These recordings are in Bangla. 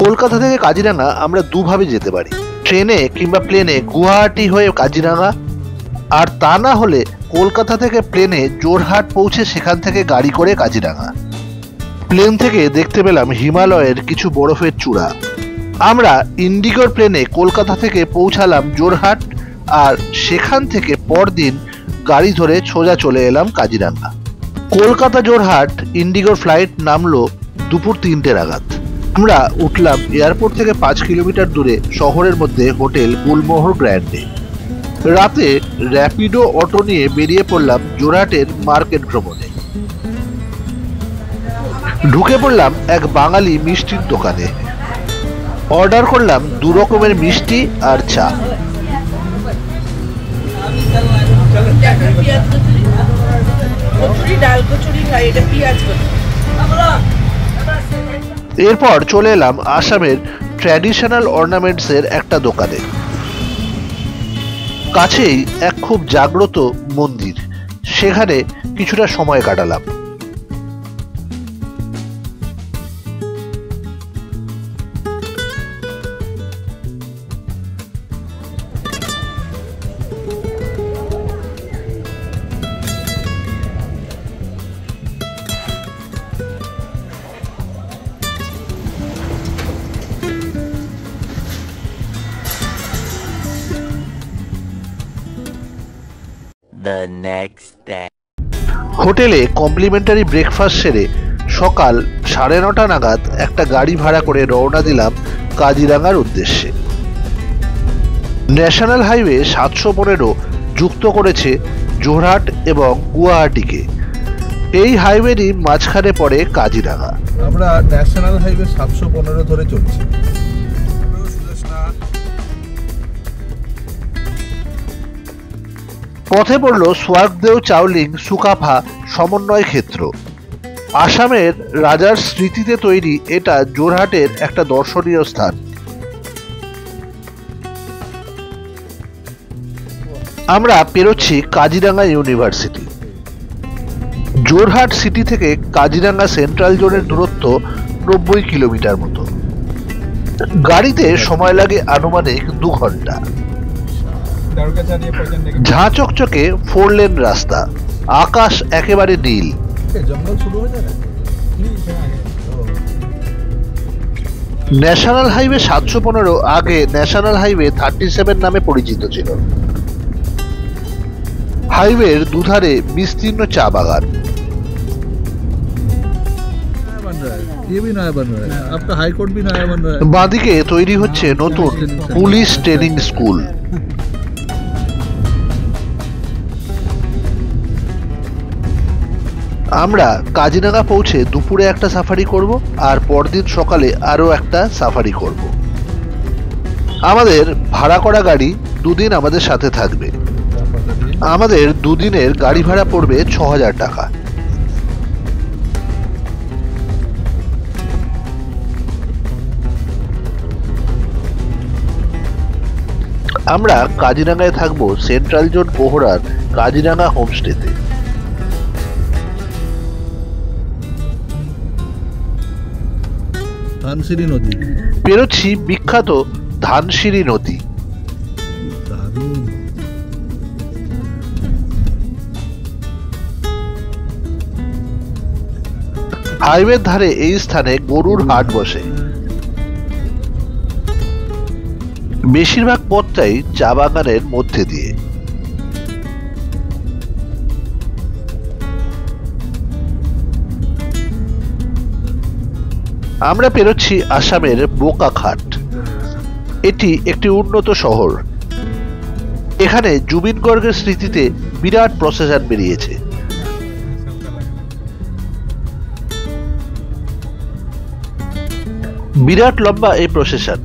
কলকাতা থেকে কাজিরাঙা আমরা দুভাবে যেতে পারি, ট্রেনে কিংবা প্লেনে গুয়াহাটি হয়ে কাজিরাঙা, আর তা না হলে কলকাতা থেকে প্লেনে জোরহাট পৌঁছে সেখান থেকে গাড়ি করে কাজিরাঙা। প্লেন থেকে দেখতে পেলাম হিমালয়ের কিছু বরফের চূড়া। আমরা ইন্ডিগোর প্লেনে কলকাতা থেকে পৌঁছালাম জোরহাট, আর সেখান থেকে পরদিন গাড়ি ধরে সোজা চলে এলাম কাজিরাঙা। কলকাতা জোরহাট ইন্ডিগোর ফ্লাইট নামলো দুপুর 3টে নাগাদ। আমরা উঠলাম এয়ারপোর্ট থেকে 5 কিলোমিটার দূরে শহরের মধ্যে হোটেল গুলমোহর গ্র্যান্ডে। রাতে র্যাপিডো অটো নিয়ে বেরিয়ে পড়লাম জোরহাটের মার্কেট ভ্রমণে। ঢুকে পড়লাম এক বাঙালি মিষ্টির দোকানে। অর্ডার করলাম 2 রকমের মিষ্টি আর চা। এরপর চলে এলাম আসামের ট্র্যাডিশনাল অর্নামেন্টসের একটা দোকানে। কাছেই এক খুব জাগ্রত মন্দির, সেখানে কিছুটা সময় কাটালাম। হোটেলে কমপ্লিমেন্টারি ব্রেকফাস্ট সেরে সকাল 9:30 নাগাদ একটা গাড়ি ভাড়া করে রওনা দিলাম কাজিরাঙার উদ্দেশ্যে। ন্যাশনাল হাইওয়ে 715 যুক্ত করেছে জোরহাট এবং গুয়াহাটিকে। এই হাইওয়েরই মাঝখানে পড়ে কাজিরাঙা। আমরা ন্যাশনাল হাইওয়ে 715 ধরে চলছি। পথে পড়ল সোয়াগদেও চাওলিং সুকাফা সমন্বয় ক্ষেত্র। আসামের রাজার স্মৃতিতে তৈরি এটা জোরহাটের একটা দর্শনীয় স্থান। আমরা পেরোচ্ছি কাজিরাঙা ইউনিভার্সিটি। জোরহাট সিটি থেকে কাজিরাঙা সেন্ট্রাল জোনের দূরত্ব 90 কিলোমিটার মতো। গাড়িতে সময় লাগে আনুমানিক 2 ঘন্টা। ঝাঁ চকচকে 4 লেন রাস্তা, আকাশ একেবারে নীল। ন্যাশনাল হাইওয়ে 715 আগে ন্যাশনাল হাইওয়ে 37 নামে পরিচিত ছিল। হাইওয়ের দুধারে বিস্তীর্ণ চা বাগান। বাঁদিকে তৈরি হচ্ছে নতুন পুলিশ ট্রেনিং স্কুল। আমরা কাজিরাঙা পৌঁছে দুপুরে একটা সাফারি করব, আর পরদিন সকালে আরো একটা সাফারি করব। আমাদের ভাড়া করা গাড়ি 2 দিন আমাদের সাথে থাকবে। আমাদের 2 দিনের গাড়ি ভাড়া পড়বে 6000 টাকা। আমরা কাজিরাঙায় থাকবো সেন্ট্রাল জোন পোহরার কাজিরাঙা হোমস্টেতে। ধানসিঁড়ি নদী পেরোচ্ছি বিখ্যাত ধানসিঁড়ি নদী। হাইওয়ের ধারে এই স্থানে গরুর হাট বসে। বেশিরভাগ পথটাই চা বাগানের মধ্যে দিয়ে। আমরা পেরোচ্ছি আসামের বোকাখাট। এটি একটি উন্নত শহর। এখানে জুবিন গর্গের স্মৃতিতে বিরাট প্রসেশন বেরিয়েছে। বিরাট লম্বা এই প্রসেশন।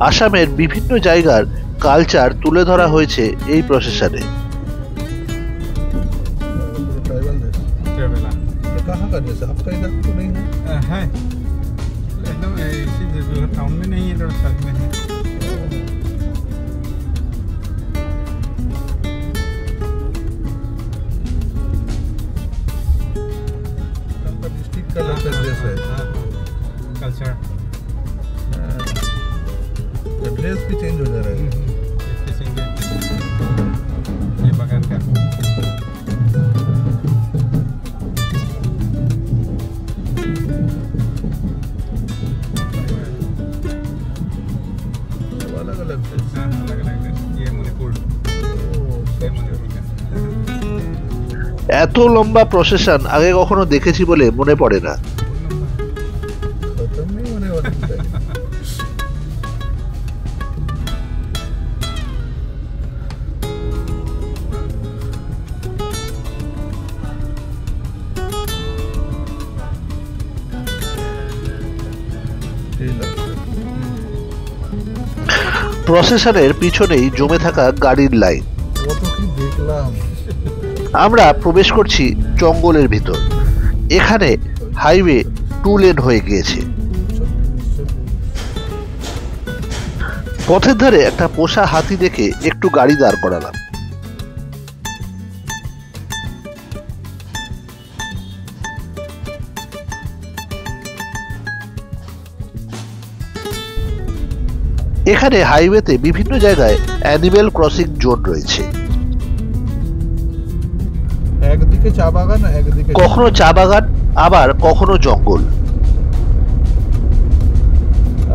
আসামের বিভিন্ন জায়গার কালচার তুলে ধরা হয়েছে এই প্রসেশনে। टाउन में नहीं है, साथ में है। डिस्ट्रिक्ट का कल्चर जैसा है। कल्चर एसपी चेंज हो जा रहा है। ये बगान का अलग अलग हाँ, अलग-अलग देश। ये मणिपुर ये मणिपुर का এত লম্বা প্রসেশন আগে কখনো দেখেছি বলে মনে পড়ে না। खत्म नहीं होने वाला है। ये लग रहा है। প্রসেশনের পিছনেই জমে থাকা গাড়ির লাইন। কত কি দেখলাম। আমরা প্রবেশ করছি জঙ্গলের ভিতর। এখানে হাইওয়ে 2 লেন হয়ে গিয়েছে। পথের ধারে একটা পোষা হাতি দেখে একটু গাড়ি দাঁড় করালাম। এখানে হাইওয়েতে বিভিন্ন জায়গায় অ্যানিমেল ক্রসিং জোন রয়েছে। একদিকে চা বাগান একদিকে কখনো চা বাগান আবার কখনো জঙ্গল।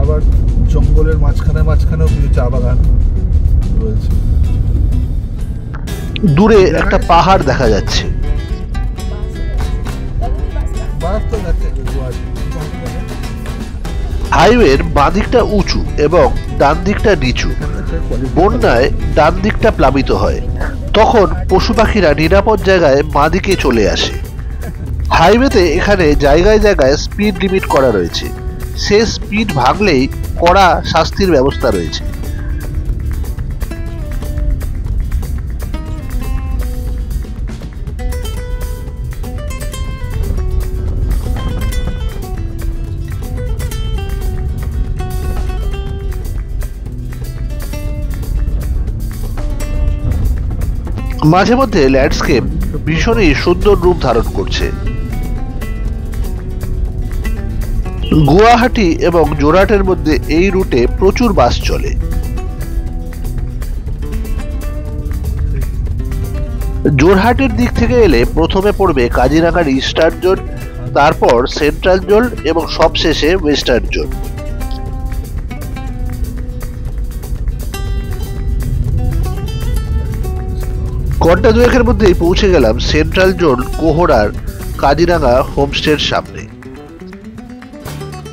আবার জঙ্গলের মাঝখানে মাঝখানেও কিছু চা বাগান রয়েছে। দূরে একটা পাহাড় দেখা যাচ্ছে। বাস তো যাচ্ছে হাইওয়ের বাঁ দিকটা উঁচু এবং ডান দিকটা নিচু। বন্যায় ডান দিকটা প্লাবিত হয়, তখন পশু পাখিরা নিরাপদ জায়গায় বাঁ দিকে চলে আসে। হাইওয়েতে এখানে জায়গায় জায়গায় স্পিড লিমিট করা রয়েছে। সে স্পিড ভাঙলেই কড়া শাস্তির ব্যবস্থা রয়েছে। মাঝে মধ্যে ল্যান্ডস্কেপ ভীষণই সুন্দর রূপ ধারণ করছে। গুয়াহাটি এবং জোরহাটের মধ্যে এই রুটে প্রচুর বাস চলে। জোরহাটের দিক থেকে এলে প্রথমে পড়বে কাজিরাঙ্গার ইস্টার্ন জোন, তারপর সেন্ট্রাল জোন এবং সবশেষে ওয়েস্টার্ন জোন। ঘন্টা দুয়েকের মধ্যেই পৌঁছে গেলাম সেন্ট্রাল জোন কোহরার কাজিরাঙ্গা হোমস্টের সামনে।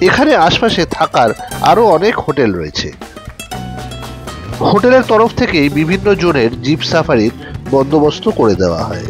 এখানে আশপাশে থাকার আরো অনেক হোটেল রয়েছে। হোটেলের তরফ থেকেই বিভিন্ন জোনের জিপ সাফারির বন্দোবস্ত করে দেওয়া হয়।